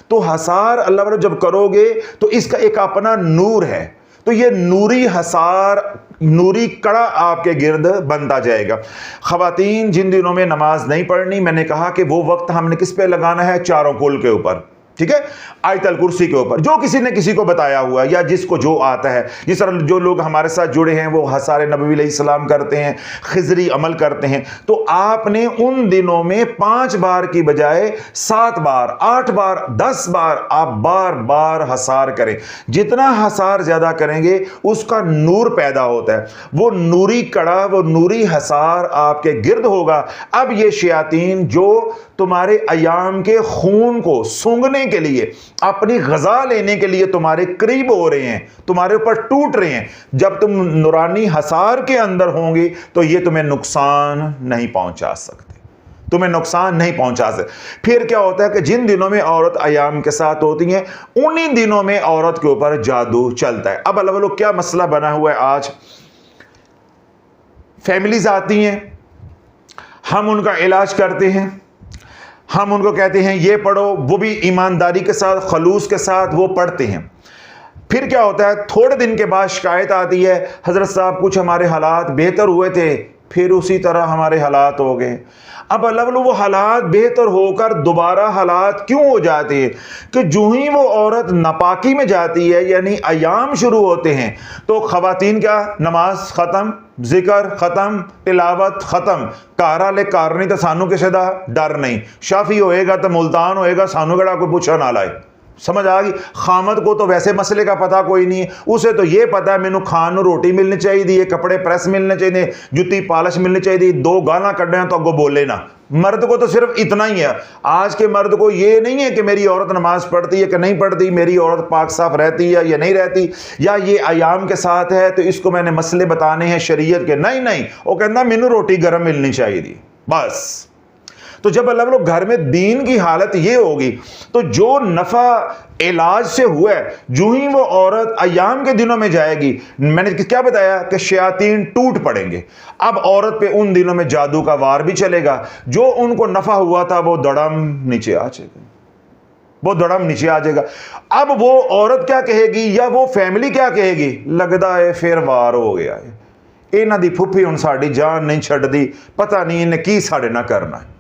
تو حصار اللہ تعالیٰ جب کرو گے تو اس کا ایک اپنا نور ہے, تو یہ نوری حصار, نوری کڑا آپ کے گرد بنتا جائے گا. خواتین جن دنوں میں نماز نہیں پڑھنی, میں نے کہا کہ وہ وقت ہم نے کس پہ لگانا ہے, چاروں کل کے اوپر, ٹھیک ہے, آیت الکرسی کے اوپر, جو کسی نے کسی کو بتایا ہوا ہے یا جس کو جو آتا ہے. جس طرح جو لوگ ہمارے ساتھ جڑے ہیں وہ حصار نبوی علیہ السلام کرتے ہیں, خضری عمل کرتے ہیں, تو آپ نے ان دنوں میں 5 بار کی بجائے 7 بار, 8 بار, 10 بار آپ بار بار حصار کریں. جتنا حصار زیادہ کریں گے اس کا نور پیدا ہوتا ہے, وہ نوری کڑا, وہ نوری حصار آپ کے گرد ہوگا. اب یہ شیاطین جو تمہارے ایام کے خون کو سونگنے کے لیے, اپنی غذا لینے کے لیے تمہارے قریب ہو رہے ہیں, تمہارے اوپر ٹوٹ رہے ہیں, جب تم نورانی حصار کے اندر ہوں گے تو یہ تمہیں نقصان نہیں پہنچا سکتے, تمہیں نقصان نہیں پہنچا سکتے. پھر کیا ہوتا ہے کہ جن دنوں میں عورت ایام کے ساتھ ہوتی ہیں انہی دنوں میں عورت کے اوپر جادو چلتا ہے. اب اللہ کیا مسئلہ بنا ہوا ہے, آج فیملیز آتی ہیں, ہم ان کا علاج کرتے ہیں, ہم ان کو کہتے ہیں یہ پڑھو, وہ بھی ایمانداری کے ساتھ خلوص کے ساتھ وہ پڑھتے ہیں. پھر کیا ہوتا ہے, تھوڑے دن کے بعد شکایت آتی ہے, حضرت صاحب کچھ ہمارے حالات بہتر ہوئے تھے, پھر اسی طرح ہمارے حالات ہو گئے. اب وہ حالات بہتر ہو کر دوبارہ حالات کیوں ہو جاتے ہیں کہ جو ہی وہ عورت ناپاکی میں جاتی ہے, یعنی ایام شروع ہوتے ہیں, تو خواتین کیا, نماز ختم, ذکر ختم, تلاوت ختم, کارا لے کارنی تو سانو کسے دا ڈر نہیں, شافی ہوئے گا تو ملتان ہوئے گا, سانو گڑا کوئی پوچھا نہ لائے. سمجھ آ گئی. خامد کو تو ویسے مسئلے کا پتہ کوئی نہیں ہے, اسے تو یہ پتا ہے مینوں کھان نو روٹی ملنی چاہیے, کپڑے پریس ملنے چاہیے, جتی پالش ملنی چاہیے, 2 گالاں کڈنا تو اگوں بولے نہ. مرد کو تو صرف اتنا ہی ہے. آج کے مرد کو یہ نہیں ہے کہ میری عورت نماز پڑھتی ہے کہ نہیں پڑھتی, میری عورت پاک صاف رہتی ہے یا نہیں رہتی, یا یہ ایام کے ساتھ ہے تو اس کو میں نے مسئلے بتانے ہیں شریعت کے. نہیں, وہ کہنا مینوں روٹی گرم ملنی چاہیے بس. تو جب اللہ گھر میں دین کی حالت یہ ہوگی تو جو نفع علاج سے ہوا ہے, جو ہی وہ عورت ایام کے دنوں میں جائے گی, میں نے کیا بتایا کہ شیاطین ٹوٹ پڑیں گے. اب عورت پہ ان دنوں میں جادو کا وار بھی چلے گا, جو ان کو نفع ہوا تھا وہ دڑم نیچے آ جائے گا, وہ دڑم نیچے آ جائے گا. اب وہ عورت کیا کہے گی یا وہ فیملی کیا کہے گی, لگدا ہے پھر وار ہو گیا ہے, انہاں دی پھپھی ہن ساڈی جان نہیں چھڈ دی, پتہ نہیں انہیں کی ساڈے نہ کرنا ہے.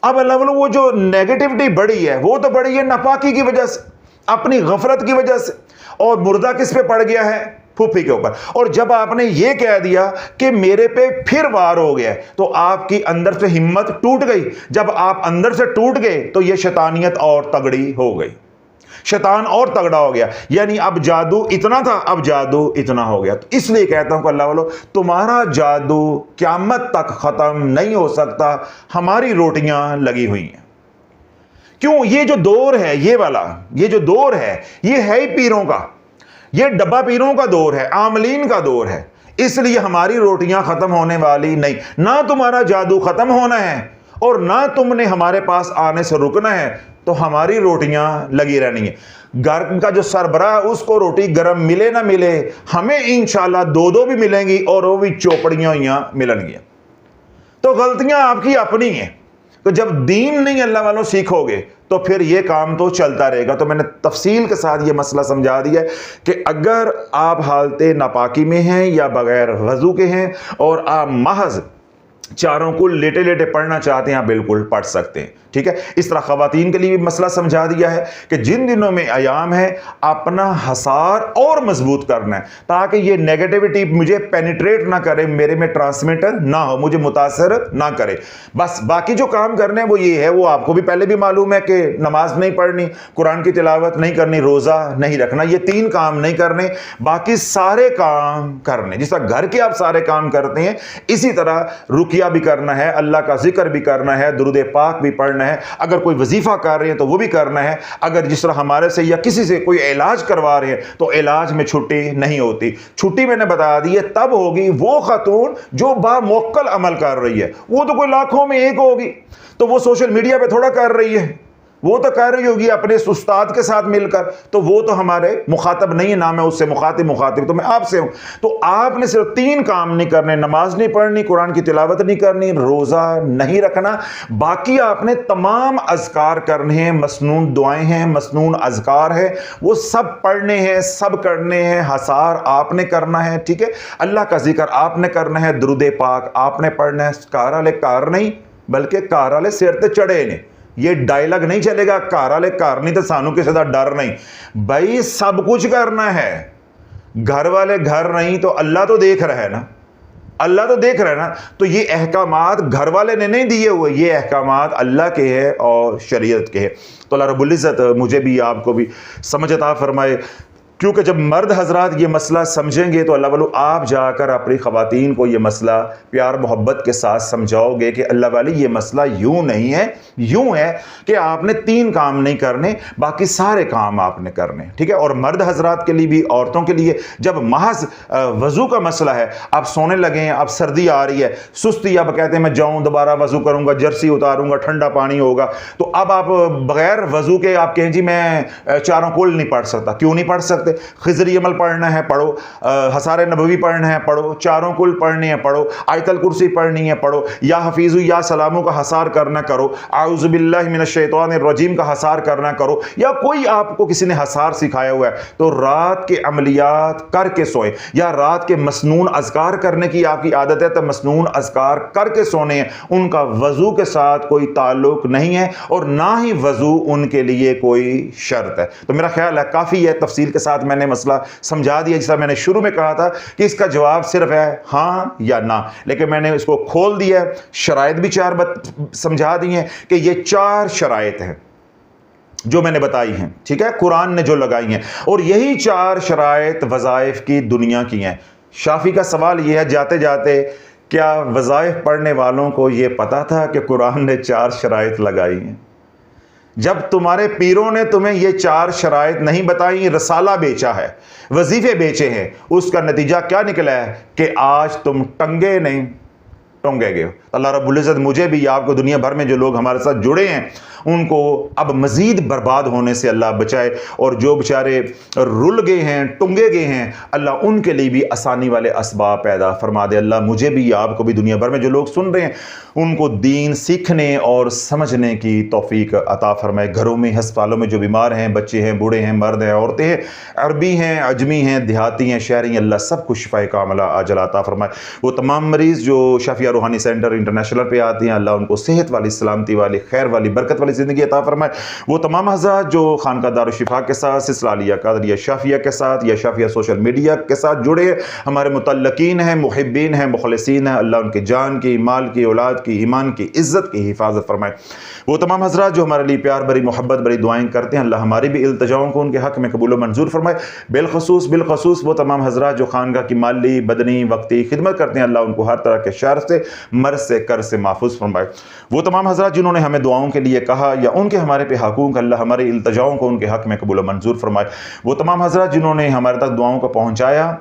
اب اللہ والوں وہ جو نیگیٹیوٹی بڑی ہے وہ تو بڑی ہے ناپاکی کی وجہ سے، اپنی غفلت کی وجہ سے، اور مردہ کس پہ پڑ گیا ہے؟ پھوپھی کے اوپر۔ اور جب آپ نے یہ کہہ دیا کہ میرے پہ پھر وار ہو گیا تو آپ کی اندر سے ہمت ٹوٹ گئی۔ جب آپ اندر سے ٹوٹ گئے تو یہ شیطانیت اور تگڑی ہو گئی، شیطان اور تگڑا ہو گیا، یعنی اب جادو اتنا تھا، اب جادو اتنا ہو گیا۔ تو اس لیے کہتا ہوں کہ اللہ والو تمہارا جادو قیامت تک ختم نہیں ہو سکتا، ہماری روٹیاں لگی ہوئی ہیں۔ کیوں؟ یہ جو دور ہے، یہ والا یہ جو دور ہے یہ ہے ہی پیروں کا، یہ ڈبہ پیروں کا دور ہے، عاملین کا دور ہے، اس لیے ہماری روٹیاں ختم ہونے والی نہیں۔ نہ تمہارا جادو ختم ہونا ہے اور نہ تم نے ہمارے پاس آنے سے رکنا ہے، تو ہماری روٹیاں لگی رہنی ہیں۔ گھر کا جو سربراہ ہے اس کو روٹی گرم ملے نہ ملے، ہمیں انشاءاللہ دو دو بھی ملیں گی اور وہ بھی چوپڑیاں ہوئیاں ملن گی۔ تو غلطیاں آپ کی اپنی ہیں، تو جب دین نہیں اللہ والوں سیکھو گے تو پھر یہ کام تو چلتا رہے گا۔ تو میں نے تفصیل کے ساتھ یہ مسئلہ سمجھا دیا ہے کہ اگر آپ حالت ناپاکی میں ہیں یا بغیر وضو کے ہیں اور آپ محض چاروں کو لیٹے لیٹے پڑھنا چاہتے ہیں، آپ بالکل پڑھ سکتے ہیں، ٹھیک ہے۔ اس طرح خواتین کے لیے بھی مسئلہ سمجھا دیا ہے کہ جن دنوں میں ایام ہے اپنا حصار اور مضبوط کرنا ہے تاکہ یہ نیگیٹیوٹی مجھے پینیٹریٹ نہ کرے، میرے میں ٹرانسمیٹر نہ ہو، مجھے متاثر نہ کرے۔ بس باقی جو کام کرنے ہیں وہ یہ ہے، وہ آپ کو بھی پہلے بھی معلوم ہے کہ نماز نہیں پڑھنی، قرآن کی تلاوت نہیں کرنی، روزہ نہیں رکھنا، یہ 3 کام نہیں کرنے، باقی سارے کام کرنے۔ جس طرح گھر کے آپ سارے کام کرتے ہیں اسی طرح رکیہ بھی کرنا ہے، اللہ کا ذکر بھی کرنا ہے، درود پاک بھی پڑھنا ہے، اگر کوئی وظیفہ کر رہے ہیں تو وہ بھی کرنا ہے، اگر جس طرح ہمارے سے یا کسی سے کوئی علاج کروا رہے ہیں تو علاج میں چھٹی نہیں ہوتی۔ چھٹی میں نے بتا دی ہے تب ہوگی وہ خاتون جو باموکل عمل کر رہی ہے، وہ تو کوئی لاکھوں میں ایک ہوگی، تو وہ سوشل میڈیا پہ تھوڑا کر رہی ہے، وہ تو کر رہی ہوگی اپنے استاد کے ساتھ مل کر، تو وہ تو ہمارے مخاطب نہیں ہے، نہ میں اس سے مخاطب تو میں آپ سے ہوں۔ تو آپ نے صرف 3 کام نہیں کرنے، نماز نہیں پڑھنی، قرآن کی تلاوت نہیں کرنی، روزہ نہیں رکھنا، باقی آپ نے تمام اذکار کرنے ہیں، مسنون دعائیں ہیں، مسنون اذکار ہے، وہ سب پڑھنے ہیں، سب کرنے ہیں، حصار آپ نے کرنا ہے، ٹھیک ہے۔ اللہ کا ذکر آپ نے کرنا ہے، درود پاک آپ نے پڑھنا ہے، کار والے کار نہیں بلکہ کار والے سر تے چڑھے نے، یہ ڈائلاگ نہیں چلے گا، کار والے کار نہیں تو سانو کسی دا ڈر نہیں، بھائی سب کچھ کرنا ہے، گھر والے گھر نہیں تو اللہ تو دیکھ رہا ہے نا، اللہ تو دیکھ رہا ہے نا۔ تو یہ احکامات گھر والے نے نہیں دیے ہوئے، یہ احکامات اللہ کے ہیں اور شریعت کے ہیں۔ تو اللہ رب العزت مجھے بھی آپ کو بھی سمجھ عطا فرمائے، کیونکہ جب مرد حضرات یہ مسئلہ سمجھیں گے تو اللہ والو آپ جا کر اپنی خواتین کو یہ مسئلہ پیار محبت کے ساتھ سمجھاؤ گے کہ اللہ والی یہ مسئلہ یوں نہیں ہے، یوں ہے کہ آپ نے 3 کام نہیں کرنے، باقی سارے کام آپ نے کرنے، ٹھیک ہے۔ اور مرد حضرات کے لیے بھی، عورتوں کے لیے جب محض وضو کا مسئلہ ہے، آپ سونے لگے ہیں، اب سردی آ رہی ہے، سستی، اب کہتے ہیں میں جاؤں دوبارہ وضو کروں گا، جرسی اتاروں گا، ٹھنڈا پانی ہوگا، تو اب آپ بغیر وضو کے آپ کہیں جی میں چاروں کل نہیں پڑھ سکتا۔ کیوں نہیں پڑھ سکتے؟ خضری عمل پڑھنا ہے پڑھو، حصار نبوی پڑھنا ہے پڑھو، چاروں کل پڑھنے ہیں پڑھو، آیت الکرسی پڑھنی ہے پڑھو، یا حفیظ یا سلاموں کا حصار کرنا کرو، اعوذ باللہ من الشیطان الرجیم کا حصار کرنا کرو، یا کوئی آپ کو کسی نے حصار سکھایا ہوا ہے تو رات کے عملیات کر کے سوئیں، یا رات کے مسنون اذکار کرنے کی آپ کی عادت ہے تو مسنون اذکار کر کے سونے ہیں، ان کا وضو کے ساتھ کوئی تعلق نہیں ہے اور نہ ہی وضو ان کے لیے کوئی شرط ہے۔ تو میرا خیال ہے کافی ہے، تفصیل کے ساتھ میں نے مسئلہ سمجھا دیا، جیسا میں نے شروع میں کہا تھا کہ اس کا جواب صرف ہے ہاں یا نہ، لیکن میں نے اس کو کھول دیا ہے، شرائط بھی 4 سمجھا دی ہیں کہ یہ 4 شرائط ہیں جو میں نے بتائی ہیں، ٹھیک ہے، قرآن نے جو لگائی ہیں، اور یہی 4 شرائط وظائف کی دنیا کی ہیں۔ شافی کا سوال یہ ہے جاتے جاتے، کیا وظائف پڑھنے والوں کو یہ پتا تھا کہ قرآن نے 4 شرائط لگائی ہیں؟ جب تمہارے پیروں نے تمہیں یہ 4 شرائط نہیں بتائی، رسالہ بیچا ہے، وظیفے بیچے ہیں، اس کا نتیجہ کیا نکلا ہے کہ آج تم ٹنگے نہیں ٹونگے گئے ہو۔ اللہ رب العزت مجھے بھی، آپ کو، دنیا بھر میں جو لوگ ہمارے ساتھ جڑے ہیں ان کو اب مزید برباد ہونے سے اللہ بچائے، اور جو بیچارے رل گئے ہیں، ٹنگے گئے ہیں، اللہ ان کے لیے بھی آسانی والے اسباب پیدا فرما دے۔ اللہ مجھے بھی، آپ کو بھی، دنیا بھر میں جو لوگ سن رہے ہیں ان کو دین سیکھنے اور سمجھنے کی توفیق عطا فرمائے۔ گھروں میں، ہسپتالوں میں جو بیمار ہیں، بچے ہیں، بوڑھے ہیں، مرد ہیں، عورتیں ہیں، عربی ہیں، عجمی ہیں، دیہاتی ہیں، شہری ہیں، اللہ سب کو شفائے کاملہ عاجلہ عطا فرمائے۔ وہ تمام مریض جو شافیہ روحانی سینٹر انٹرنیشنل پہ آتے ہیں، اللہ ان کو صحت والی، سلامتی والی، خیر والی، برکت والی زندگی عطا فرمائے۔ وہ تمام حضرات جو خانقاہ دارالشفا کے ساتھ، سلسلہ عالیہ قادریہ شافیہ کے ساتھ یا شافیہ سوشل میڈیا کے ساتھ جڑے ہیں، ہمارے متعلقین ہیں، محبین ہیں، مخلصین ہیں، اللہ ان کی جان کی، مال کی، اولاد کی، ایمان کی، عزت کی حفاظت فرمائے۔ وہ تمام حضرات جو ہمارے لیے پیار بری، محبت بری دعائیں کرتے ہیں، اللہ ہماری بھی التجاؤں کو ان کے حق میں قبول و منظور فرمائے۔ بالخصوص وہ تمام حضرات جو خانقاہ کی مالی، بدنی، وقتی خدمت کرتے ہیں، اللہ ان کو ہر طرح کے شر سے، مرض سے، قرض سے محفوظ فرمائے۔ وہ تمام حضرات جنہوں نے ہمیں دعاؤں کے لیے کہا یا ان کے ہمارے پہ حقوق، اللہ ہمارے التجاؤں کو ان کے حق میں قبول و منظور فرمائے۔ وہ تمام حضرات جنہوں نے ہمارے تک دعاؤں کو پہنچایا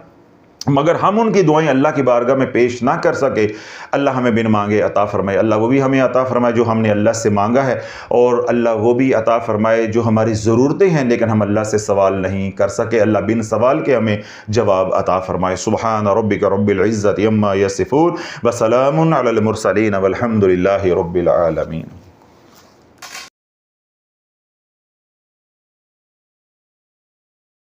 مگر ہم ان کی دعائیں اللہ کی بارگاہ میں پیش نہ کر سکے، اللہ ہمیں بن مانگے عطا فرمائے۔ اللہ وہ بھی ہمیں عطا فرمائے جو ہم نے اللہ سے مانگا ہے، اور اللہ وہ بھی عطا فرمائے جو ہماری ضرورتیں ہیں لیکن ہم اللہ سے سوال نہیں کر سکے، اللہ بن سوال کے ہمیں جواب عطا فرمائے۔ سبحان ربک رب العزت عما یصفون وسلام علی المرسلین والحمد للہ رب العالمین۔